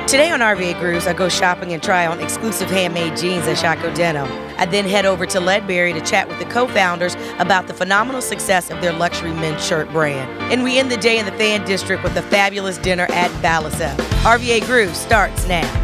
Today on RVA Grooves, I go shopping and try on exclusive handmade jeans at Shockoe Denim. I then head over to Ledbury to chat with the co-founders about the phenomenal success of their luxury men's shirt brand. And we end the day in the Fan District with a fabulous dinner at Balliceaux. RVA Grooves starts now.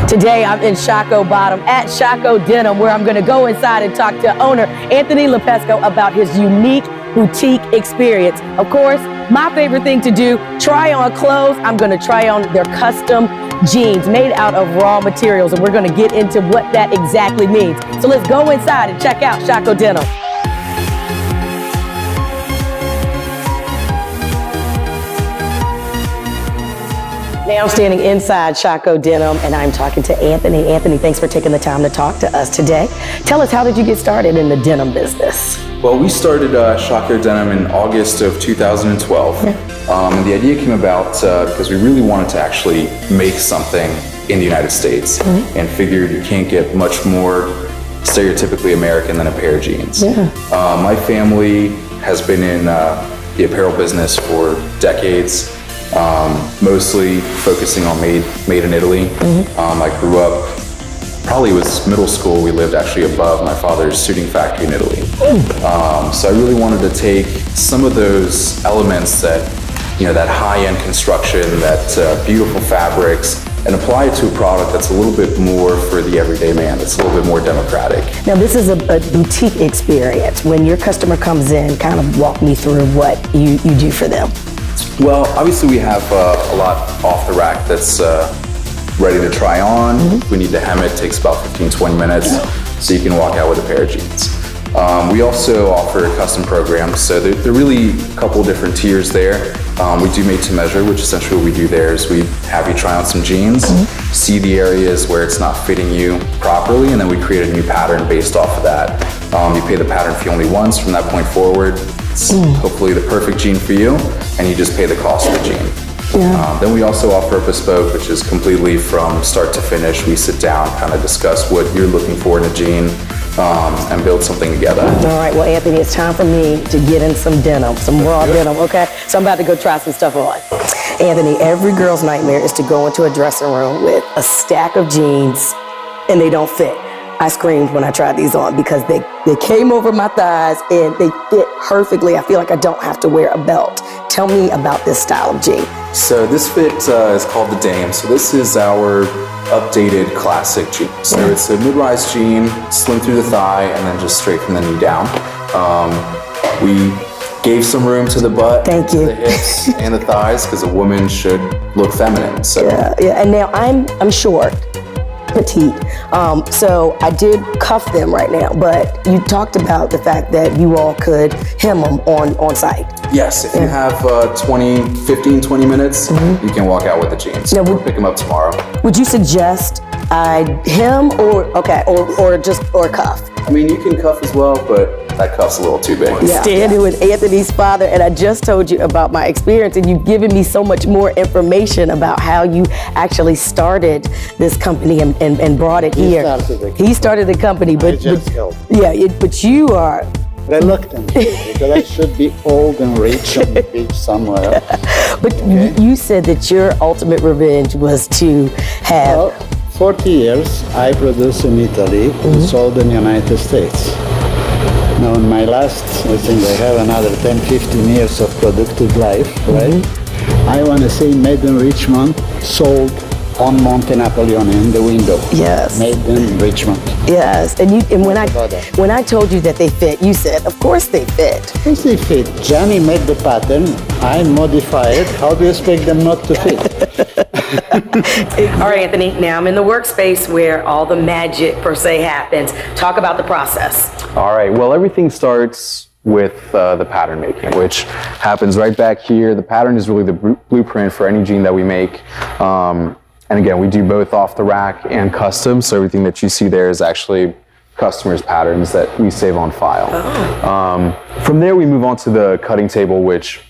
Today I'm in Shockoe Bottom at Shockoe Denim, where I'm going to go inside and talk to owner Anthony Lepesco about his unique boutique experience. Of course, my favorite thing to do, try on clothes. I'm going to try on their custom jeans made out of raw materials, and we're going to get into what that exactly means. So let's go inside and check out Shockoe Denim. Now I'm standing inside Shockoe Denim, and I'm talking to Anthony. Anthony, thanks for taking the time to talk to us today. Tell us, how did you get started in the denim business? Well, we started Shockoe Denim in August of 2012. And the idea came about because we really wanted to actually make something in the United States, and figured you can't get much more stereotypically American than a pair of jeans. My family has been in the apparel business for decades. Mostly focusing on made in Italy. I grew up, probably was middle school, we lived actually above my father's suiting factory in Italy. So I really wanted to take some of those elements that, that high-end construction, that beautiful fabrics, and apply it to a product that's a little bit more for the everyday man, that's a little bit more democratic. Now this is a boutique experience. When your customer comes in, kind of walk me through what you do for them. Well, obviously we have a lot off the rack that's ready to try on. If we need to hem it, takes about 15-20 minutes, so you can walk out with a pair of jeans. We also offer custom programs, so there are really a couple different tiers there. We do made to measure, which essentially what we do there is we have you try on some jeans, see the areas where it's not fitting you properly, and then we create a new pattern based off of that. You pay the pattern fee only once. From that point forward, it's hopefully the perfect jean for you, and you just pay the cost of the jean. Then we also offer a bespoke, which is completely from start to finish. We sit down, kind of discuss what you're looking for in a jean, and build something together. All right, well, Anthony, it's time for me to get in some denim, some raw denim, okay? So I'm about to go try some stuff on. Anthony, every girl's nightmare is to go into a dressing room with a stack of jeans and they don't fit. I screamed when I tried these on because they came over my thighs and they fit perfectly. I feel like I don't have to wear a belt. Tell me about this style of jean. So this fit is called the Dame. So this is our updated classic jean. So it's a mid-rise jean, slim through the thigh, and then just straight from the knee down. We gave some room to the butt, the hips, and the thighs, because a woman should look feminine. So yeah. And now I'm short, petite, so I did cuff them right now, but you talked about the fact that you all could hem them on site. Yes, if you have 15-20 minutes, you can walk out with the jeans. Now, we'll pick them up tomorrow. Would you suggest I hem or cuff? I mean, you can cuff as well, but that cuff's a little too big. Standing with Anthony's father, and I just told you about my experience, and you've given me so much more information about how you actually started this company and brought it here. He started the company, but but you are reluctant, because I should be old and rich on the beach somewhere. But you said that your ultimate revenge was to have... Well, 40 years I produced in Italy and sold in the United States. Now in my last, I think I have another 10-15 years of productive life, right? I want to say made in Richmond, sold on Monte Napoleone in the window. Yes. Made in Richmond. Yes, and when I told you that they fit, you said, of course they fit. Of course they fit. Johnny made the pattern, I modified it. How do you expect them not to fit? All right, Anthony, now I'm in the workspace where all the magic per se happens. Talk about the process. All right, well, everything starts with the pattern making, which happens right back here. The pattern is really the blueprint for any jean that we make. And again, we do both off the rack and custom, so everything that you see there is actually customers' patterns that we save on file. From there, we move on to the cutting table, which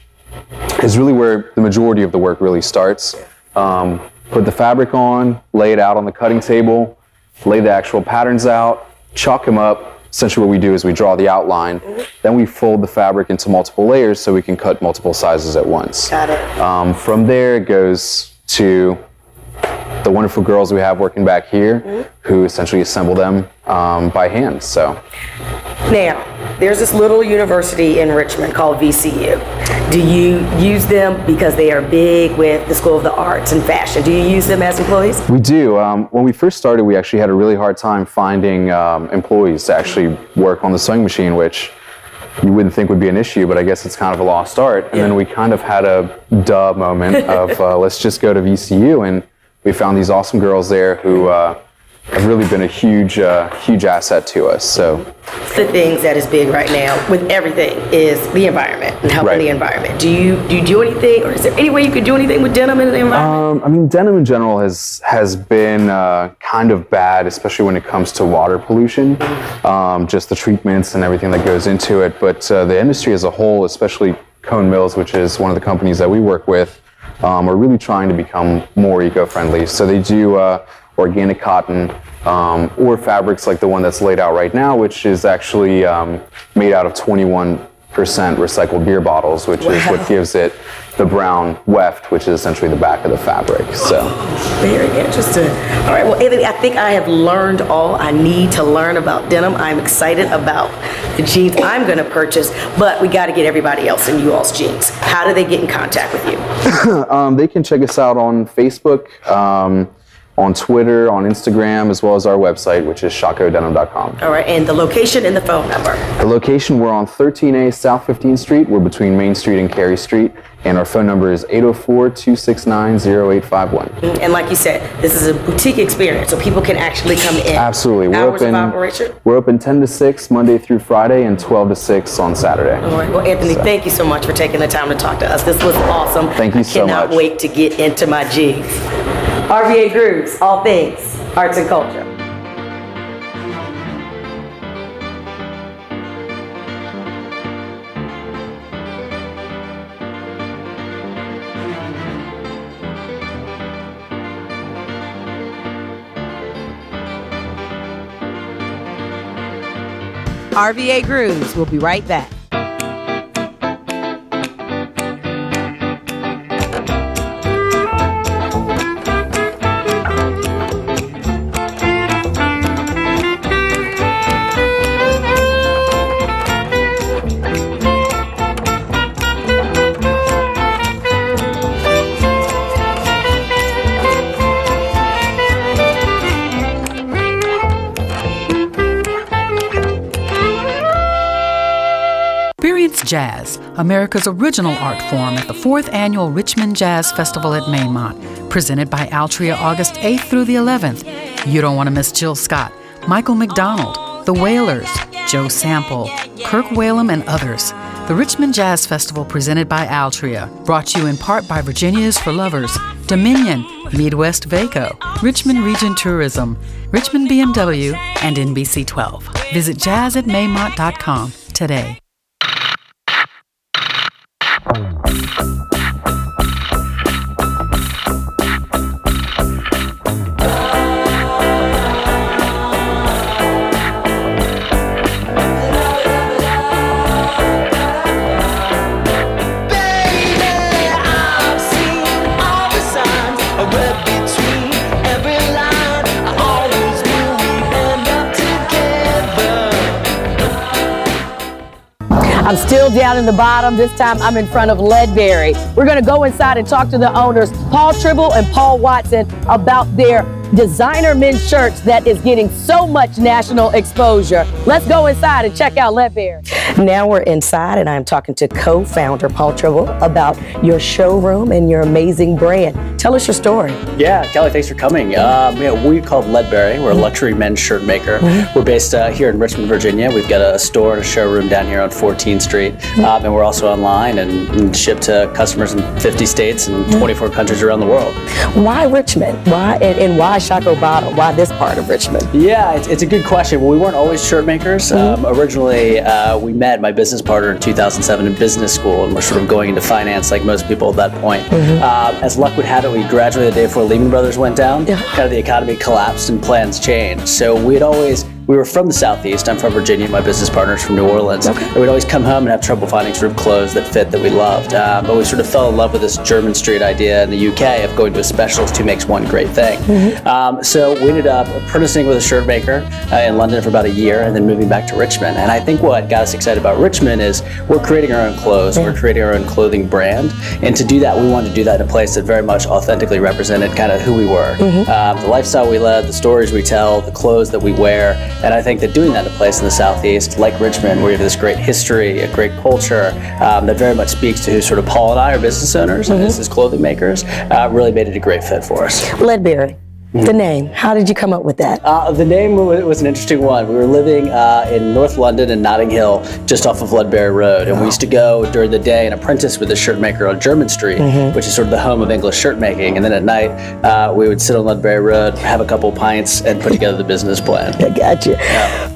is really where the majority of the work really starts. Put the fabric on, lay it out on the cutting table, lay the actual patterns out, chalk them up. Essentially what we do is we draw the outline, then we fold the fabric into multiple layers so we can cut multiple sizes at once. Got it. From there, it goes to the wonderful girls we have working back here who essentially assemble them by hand. So now, there's this little university in Richmond called VCU. Do you use them because they are big with the School of the Arts and Fashion? Do you use them as employees? we do. When we first started, we actually had a really hard time finding employees to actually work on the sewing machine, which you wouldn't think would be an issue, but I guess it's kind of a lost art. And then we kind of had a duh moment of let's just go to VCU, and we found these awesome girls there who have really been a huge asset to us. So the things that is big right now with everything is the environment and helping the environment. Do you do anything, or is there any way you could do anything with denim in the environment? I mean, denim in general has been kind of bad, especially when it comes to water pollution, just the treatments and everything that goes into it. But the industry as a whole, especially Cone Mills, which is one of the companies that we work with, are really trying to become more eco-friendly. So they do organic cotton or fabrics like the one that's laid out right now, which is actually made out of 21% recycled beer bottles, which is what gives it the brown weft, which is essentially the back of the fabric. So very interesting. All right, well, Anthony, I think I have learned all I need to learn about denim. I'm excited about the jeans I'm going to purchase, but we got to get everybody else in you all's jeans. How do they get in contact with you? They can check us out on Facebook, on Twitter, on Instagram, as well as our website, which is shockoedenim.com. All right, and the location and the phone number? The location, we're on 13A South 15th Street. We're between Main Street and Cary Street, and our phone number is 804-269-0851. And like you said, this is a boutique experience, so people can actually come in. Absolutely. Hours of operation? We're open 10 to 6 Monday through Friday and 12 to 6 on Saturday. All right. Well, Anthony, thank you so much for taking the time to talk to us. This was awesome. Thank you so much. I cannot wait to get into my jeans. RVA Grooves, all things arts and culture. RVA Grooves will be right back. Experience Jazz, America's original art form at the 4th Annual Richmond Jazz Festival at Maymont, presented by Altria August 8th through the 11th. You don't want to miss Jill Scott, Michael McDonald, The Wailers, Joe Sample, Kirk Whalum, and others. The Richmond Jazz Festival presented by Altria, brought to you in part by Virginia is for Lovers, Dominion, Midwest Vaco, Richmond Region Tourism, Richmond BMW, and NBC 12. Visit jazzatmaymont.com today. I'm still down in the bottom. This time I'm in front of Ledbury. We're going to go inside and talk to the owners, Paul Tribble and Paul Watson, about their designer men's shirts that is getting so much national exposure. Let's go inside and check out Ledbury. Now we're inside and I'm talking to co-founder Paul Tribble about your showroom and your amazing brand. Tell us your story. Yeah, Kelly, thanks for coming. We're called Ledbury. We're a luxury men's shirt maker. We're based here in Richmond, Virginia. We've got a store and a showroom down here on 14th Street. And we're also online and ship to customers in 50 states and 24 countries around the world. Why Richmond? Why and why Shockoe Bottom? Why this part of Richmond? Yeah, it's a good question. Well, we weren't always shirt makers. Originally, we met my business partner in 2007 in business school, and we're sort of going into finance like most people at that point. As luck would have it, we graduated the day before Lehman Brothers went down. Kind of the economy collapsed and plans changed. So we were from the Southeast. I'm from Virginia. My business partner's from New Orleans. And we'd always come home and have trouble finding sort of clothes that fit that we loved. But we sort of fell in love with this German street idea in the UK of going to a specialist who makes one great thing. So we ended up apprenticing with a shirt maker in London for about a year and then moving back to Richmond. And I think what got us excited about Richmond is we're creating our own clothes. We're creating our own clothing brand. And to do that, we wanted to do that in a place that very much authentically represented kind of who we were. The lifestyle we led, the stories we tell, the clothes that we wear. And I think that doing that in a place in the Southeast, like Richmond, where you have this great history, a great culture, that very much speaks to who sort of Paul and I are business owners and as clothing makers, really made it a great fit for us. Ledbury. The name, how did you come up with that? The name was an interesting one. We were living in North London in Notting Hill, just off of Ledbury Road, and we used to go during the day and apprentice with a shirt maker on Jermyn Street, which is sort of the home of English shirt making, and then at night we would sit on Ledbury Road, have a couple pints, and put together the business plan. I got you.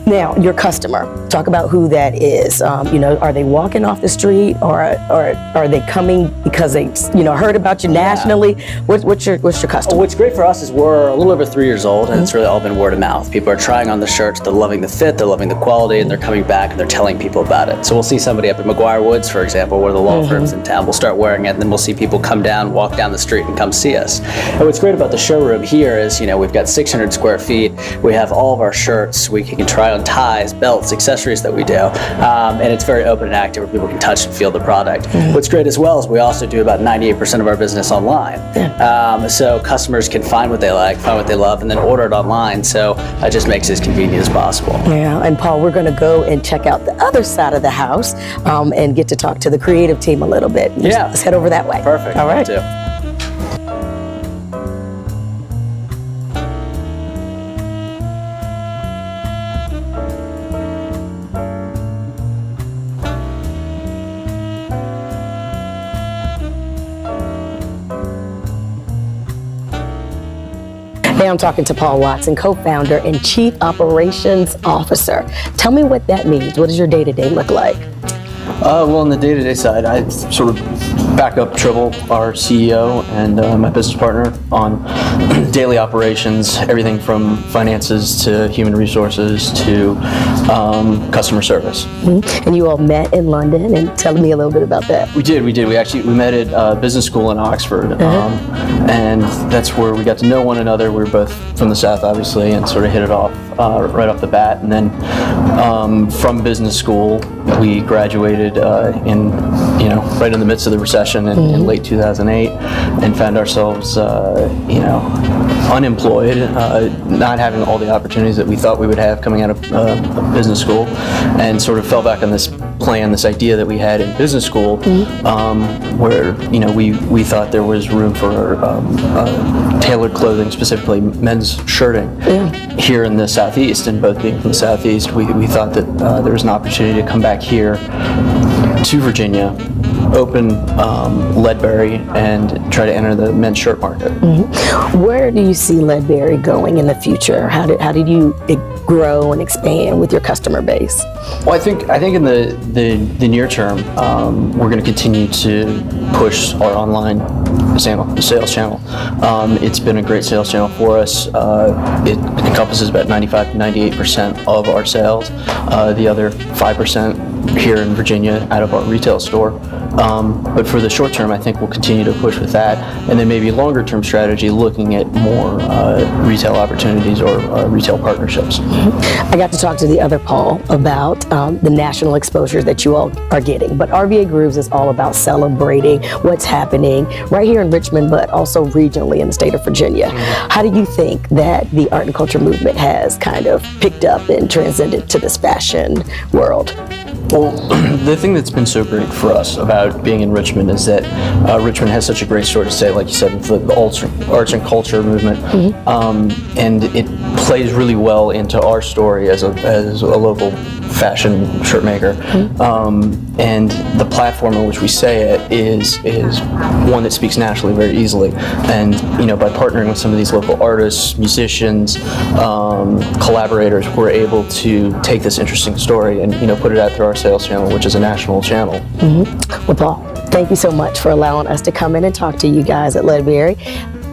Now, your customer, talk about who that is. You know, are they walking off the street, or are they coming because they, heard about you nationally? What's your customer? What's great for us is we're a little over 3 years old, and it's really all been word of mouth. People are trying on the shirts, they're loving the fit, they're loving the quality, and they're coming back and they're telling people about it. So we'll see somebody up at McGuire Woods, for example, one of the law firms in town, will start wearing it, and then we'll see people come down, walk down the street, and come see us. And what's great about the showroom here is, we've got 600 square feet, we have all of our shirts, we can try on ties, belts, accessories that we do, and it's very open and active where people can touch and feel the product. What's great as well is we also do about 98% of our business online. So customers can find what they like, find what they love, and then order it online, so it just makes it as convenient as possible. Yeah, and Paul, we're going to go and check out the other side of the house and get to talk to the creative team a little bit. Let's head over that way. Perfect. All right. Now I'm talking to Paul Watson, co-founder and Chief Operations Officer. Tell me what that means. What does your day-to-day look like? Well, on the day-to-day side, I sort of back up Tribble, our CEO, and my business partner on daily operations, everything from finances to human resources to customer service. And you all met in London, and tell me a little bit about that. We did. We met at business school in Oxford, and that's where we got to know one another. We were both from the South, obviously, and sort of hit it off right off the bat. And then from business school, we graduated right in the midst of the recession in late 2008, and found ourselves, unemployed, not having all the opportunities that we thought we would have coming out of business school, and sort of fell back on this plan, this idea that we had in business school, where we thought there was room for tailored clothing, specifically men's shirting, here in the Southeast. And both being from the Southeast, we thought that there was an opportunity to come back here to Virginia, open Ledbury, and try to enter the men's shirt market. Where do you see Ledbury going in the future? How did you grow and expand with your customer base? Well, I think in the near term, we're going to continue to push our online sales channel. It's been a great sales channel for us. It encompasses about 95 to 98% of our sales. The other 5% here in Virginia out of our retail store. But for the short term, I think we'll continue to push with that, and then maybe longer term strategy, looking at more retail opportunities or retail partnerships. I got to talk to the other Paul about the national exposure that you all are getting, but RVA Grooves is all about celebrating what's happening right here in Richmond, but also regionally in the state of Virginia. How do you think that the art and culture movement has kind of picked up and transcended to this fashion world? Well, the thing that's been so great for us about being in Richmond is that Richmond has such a great story to say, like you said, with the arts and culture movement, and it plays really well into our story as a local fashion shirt maker. And the platform in which we say it is one that speaks nationally very easily. And by partnering with some of these local artists, musicians, collaborators, we're able to take this interesting story and put it out through our sales channel, which is a national channel. Well, Paul, thank you so much for allowing us to come in and talk to you guys at Ledbury.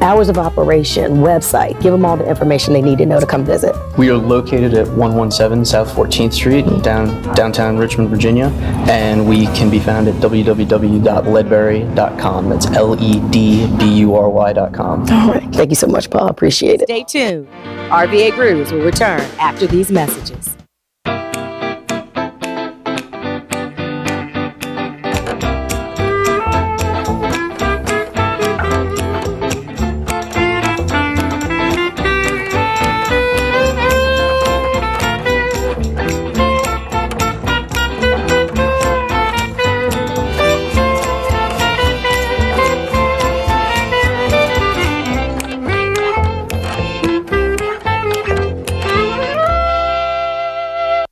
Hours of operation, website, give them all the information they need to know to come visit. We are located at 117 South 14th Street, downtown Richmond, Virginia, and we can be found at www.ledbury.com. That's LEDBURY.com. All right. Thank you so much, Paul. Appreciate it. Stay tuned. RVA Grooves will return after these messages.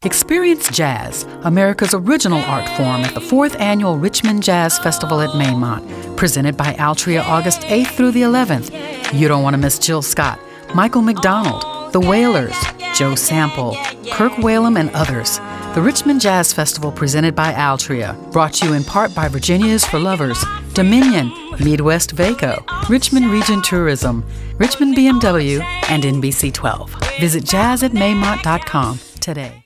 Experience Jazz, America's original art form at the 4th Annual Richmond Jazz Festival at Maymont, presented by Altria August 8th through the 11th. You don't want to miss Jill Scott, Michael McDonald, The Wailers, Joe Sample, Kirk Whalum, and others. The Richmond Jazz Festival presented by Altria, brought to you in part by Virginia's for Lovers, Dominion, Midwest Vaco, Richmond Region Tourism, Richmond BMW, and NBC 12. Visit jazz@maymont.com today.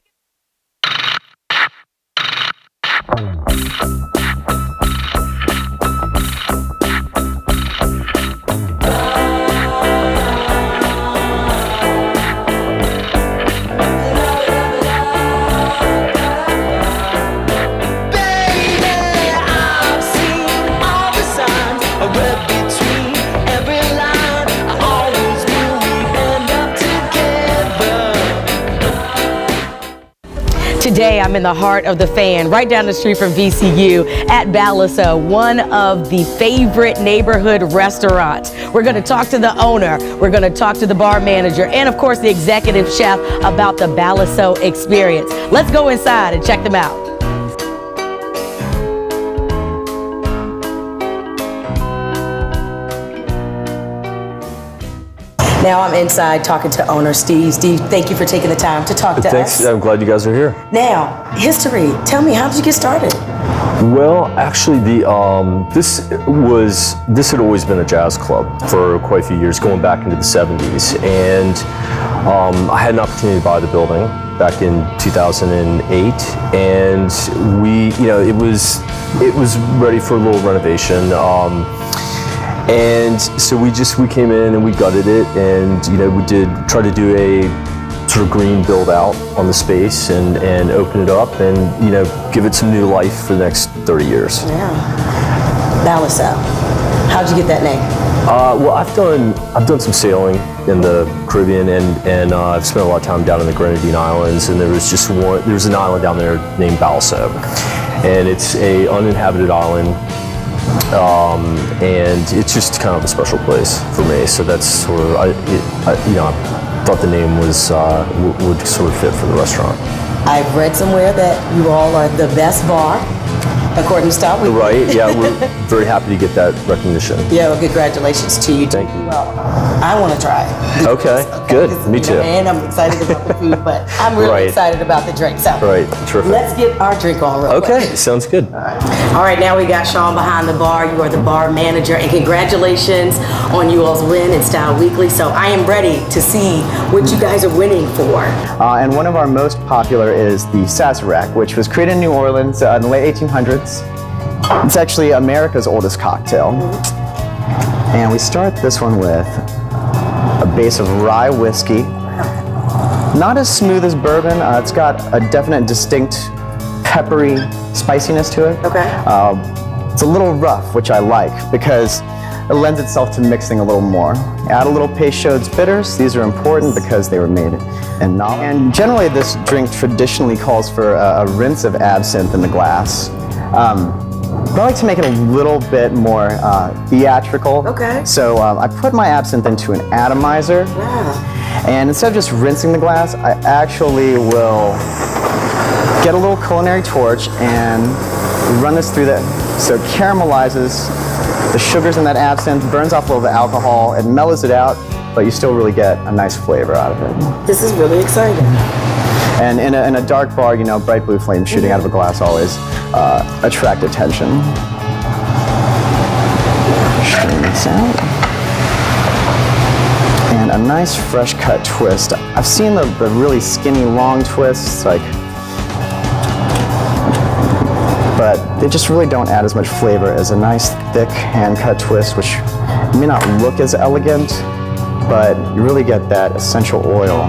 Today, I'm in the heart of the fan, right down the street from VCU at Balliceaux, one of the favorite neighborhood restaurants. We're going to talk to the owner, we're going to talk to the bar manager, and of course the executive chef about the Balliceaux experience. Let's go inside and check them out. Now I'm inside talking to owner Steve. Steve, thank you for taking the time to talk to us. Thanks. I'm glad you guys are here. Now, history. Tell me, how did you get started? Well, actually, this had always been a jazz club for quite a few years, going back into the 70s, and I had an opportunity to buy the building back in 2008, and it was ready for a little renovation. And so we came in and we gutted it, and we did try to do a sort of green build out on the space and open it up and give it some new life for the next 30 years. Yeah. Balliceaux. How'd you get that name? Well, I've done some sailing in the Caribbean, and I've spent a lot of time down in the Grenadine Islands, and there's an island down there named Balliceaux, and it's a uninhabited island. And it's just kind of a special place for me. So that's sort of, I thought the name would sort of fit for the restaurant. I've read somewhere that you all are the best bar, according to Stop. Right, yeah, we're very happy to get that recognition. Yeah, well, congratulations to you. Thank you. Well, I want to try. Okay, good, me too. And I'm excited about the food, but I'm really excited about the drink. So right, terrific. Let's get our drink on real quick. Okay, sounds good. All right, now we got Sean behind the bar. You are the bar manager, and congratulations on you all's win in Style Weekly. So I am ready to see what you guys are winning for. And one of our most popular is the Sazerac, which was created in New Orleans in the late 1800s. It's actually America's oldest cocktail. And we start this one with a base of rye whiskey. Not as smooth as bourbon. It's got a definite, distinct, peppery spiciness to it. Okay. It's a little rough, which I like because it lends itself to mixing a little more. Add a little Peychaud's bitters. These are important because they were made in Nala. And generally, this drink traditionally calls for a rinse of absinthe in the glass. But I like to make it a little bit more theatrical. Okay. So I put my absinthe into an atomizer. Yeah. And instead of just rinsing the glass, I actually will get a little culinary torch and run this through so it caramelizes the sugars in that absinthe, burns off a little of the alcohol, it mellows it out, but you still really get a nice flavor out of it. This is really exciting. And in a dark bar, you know, bright blue flame shooting out of a glass always attract attention. Strain this out. And a nice fresh cut twist. I've seen the really skinny long twists, but they just really don't add as much flavor as a nice thick hand cut twist, which may not look as elegant, but you really get that essential oil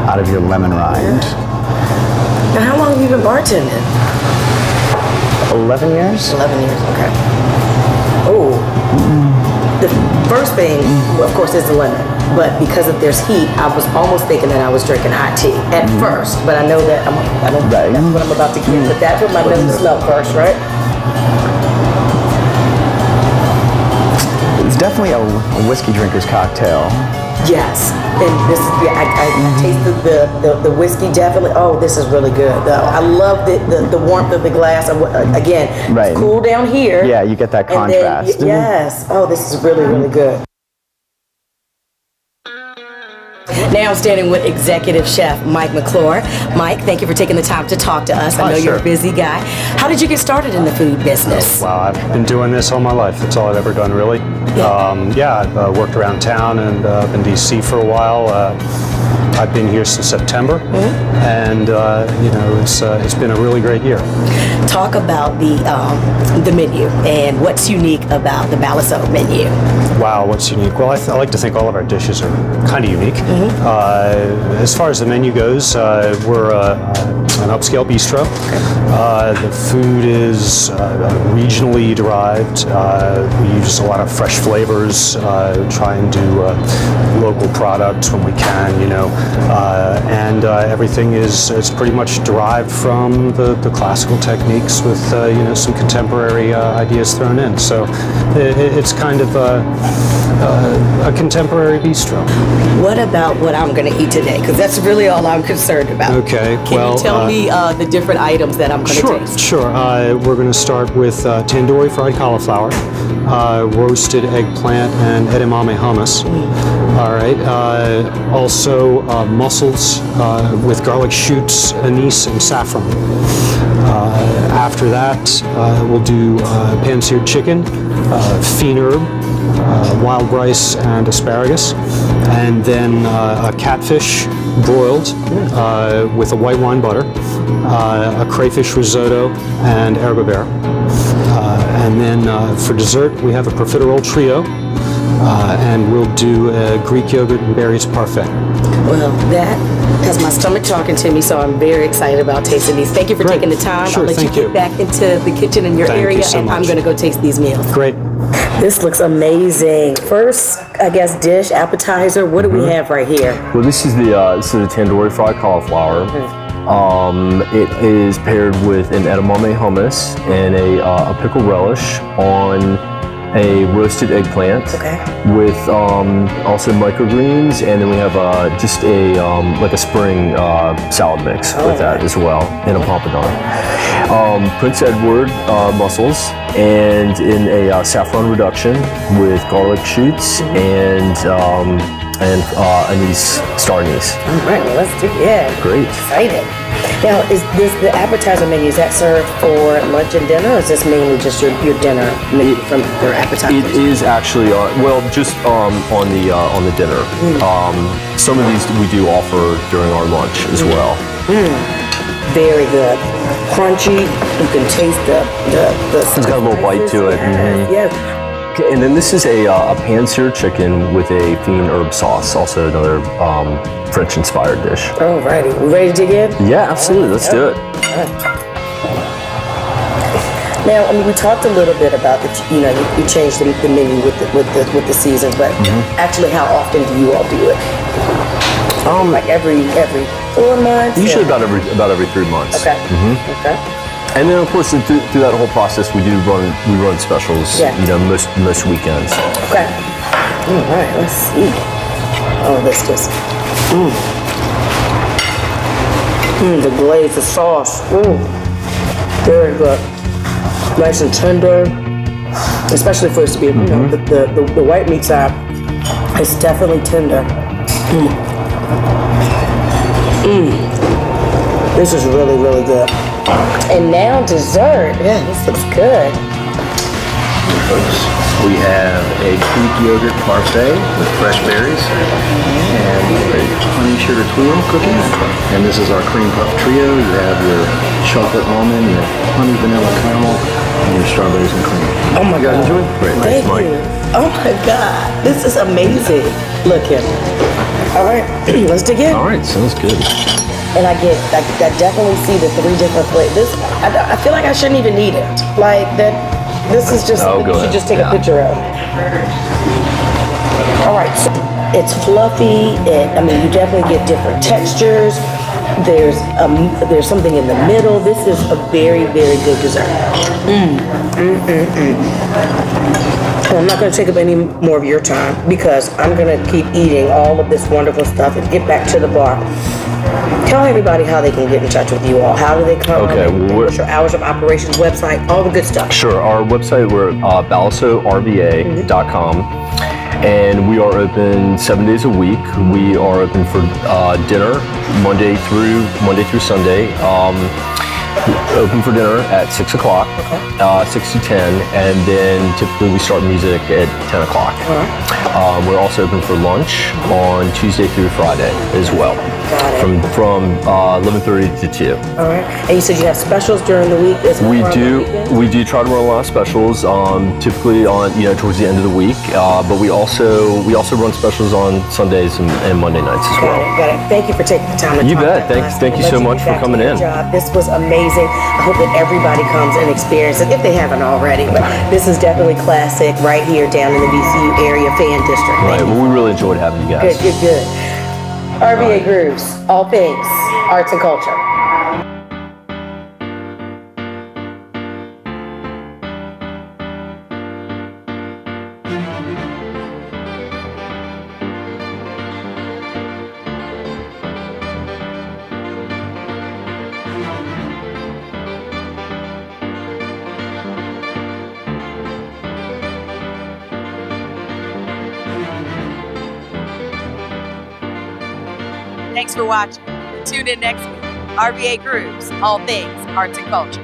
out of your lemon rind. Now, how long have you been bartending? 11 years. 11 years, okay. Oh, the first thing, of course, is the lemon. But because if there's heat, I was almost thinking that I was drinking hot tea at first. But I know that that's what I'm about to get. But that's what my nose smelled first, right? It's definitely a whiskey drinker's cocktail. Yes, and this is I tasted the whiskey definitely. Oh, this is really good though. I love the warmth of the glass. Again, right. It's cool down here. Yeah, you get that contrast. Then, yes. Oh, this is really, really good. Now I'm standing with Executive Chef Mike McClure. Mike, thank you for taking the time to talk to us. I know you're a busy guy. How did you get started in the food business? Wow, I've been doing this all my life. That's all I've ever done, really. Yeah, I've worked around town and in D.C. for a while. I've been here since September, and you know, it's been a really great year. Talk about the menu and what's unique about the Balliceaux menu. Wow, what's unique? Well, I like to think all of our dishes are kind of unique. As far as the menu goes, we're an upscale bistro. The food is regionally derived. We use a lot of fresh flavors, try and do local products when we can, you know. And everything is pretty much derived from the classical techniques with you know, some contemporary ideas thrown in. So it's kind of a contemporary bistro. What about what I'm going to eat today? Because that's really all I'm concerned about. Okay. Can you tell me the different items that I'm going to taste? Sure. We're going to start with tandoori fried cauliflower, roasted eggplant, and edamame hummus. All right. Also mussels with garlic shoots, anise, and saffron. After that, we'll do pan-seared chicken, fiend herb, wild rice, and asparagus, and then a catfish broiled with a white wine butter, a crayfish risotto, and herbe vert. And then for dessert, we have a profiterole trio, and we'll do a Greek yogurt and berries parfait. Well, that has my stomach talking to me, so I'm very excited about tasting these. Thank you for taking the time. Sure, I'll let you get back into the kitchen in your area, and I'm going to go taste these meals. Great. This looks amazing. First, I guess, dish, appetizer. What do we have right here? Well, this is the tandoori fried cauliflower. It is paired with an edamame hummus and a pickle relish on a roasted eggplant with also microgreens, and then we have just a like a spring salad mix with that as well, and a pompadour. Prince Edward mussels, and in a saffron reduction with garlic shoots and anise, star anise. All right, well, let's do it. Great. Excited. Now, is this the appetizer menu? Is that served for lunch and dinner, or is this mainly just your dinner menu from your appetizers? It is actually well, just on the dinner. Some of these we do offer during our lunch as well. Very good. Crunchy. You can taste the It's got a little bite to it. Yes. Okay, and then this is a pan-seared chicken with a fiend herb sauce, also another French-inspired dish. Alrighty, we ready to dig in? Yeah, absolutely. Let's do it. Now, I mean, we talked a little bit about that. You know, you changed the menu with the seasons, but actually, how often do you all do it? Like every 4 months. Usually about every 3 months. Okay. Okay. And then, of course, through that whole process, we run specials. Yeah. You know, most weekends. Okay. All right. Let's see. Oh, this just. The glaze, the sauce. Very good. Nice and tender, especially for it to be, you know, the white meat side is definitely tender. This is really, really good. And now dessert. Yeah, this looks good. Folks, we have a Greek yogurt parfait with fresh berries and a honey sugar twill cookie. And this is our cream puff trio. You have your chocolate almond, your honey vanilla caramel, and your strawberries and cream. Oh my God. Enjoy. Great. Thank you. Oh my God. This is amazing. Look here. All right, let's dig in. All right, sounds good. And I definitely see the 3 different flavors. I feel like I shouldn't even need it. Like that. This is just something you should just take a picture of. All right, so it's fluffy. I mean, you definitely get different textures. There's something in the middle. This is a very, very good dessert. I'm not going to take up any more of your time because I'm going to keep eating all of this wonderful stuff and get back to the bar. Tell everybody how they can get in touch with you all. How do they come? Okay, what's your hours of operations website? All the good stuff. Sure. Our website, we're Balliceaux.rva.com. And we are open 7 days a week. We are open for dinner Monday through Sunday. Open for dinner at 6 o'clock, 6 to 10, and then typically we start music at 10 o'clock. We're also open for lunch on Tuesday through Friday as well. Got it. From 11:30 to 2. All right. And you said you have specials during the week as well? We do try to run a lot of specials, typically on towards the end of the week. But we also run specials on Sundays and Monday nights as well. Got it. Thank you for taking the time to You talk. bet. Thank you so much for coming in. This was amazing. I hope that everybody comes and experiences it if they haven't already. But this is definitely classic right here down in the VCU area fan district. Right. Well, we really enjoyed having you guys. Good. RVA Grooves, all things arts and culture. Thanks for watching. Tune in next week. RVA Grooves, all things arts and culture.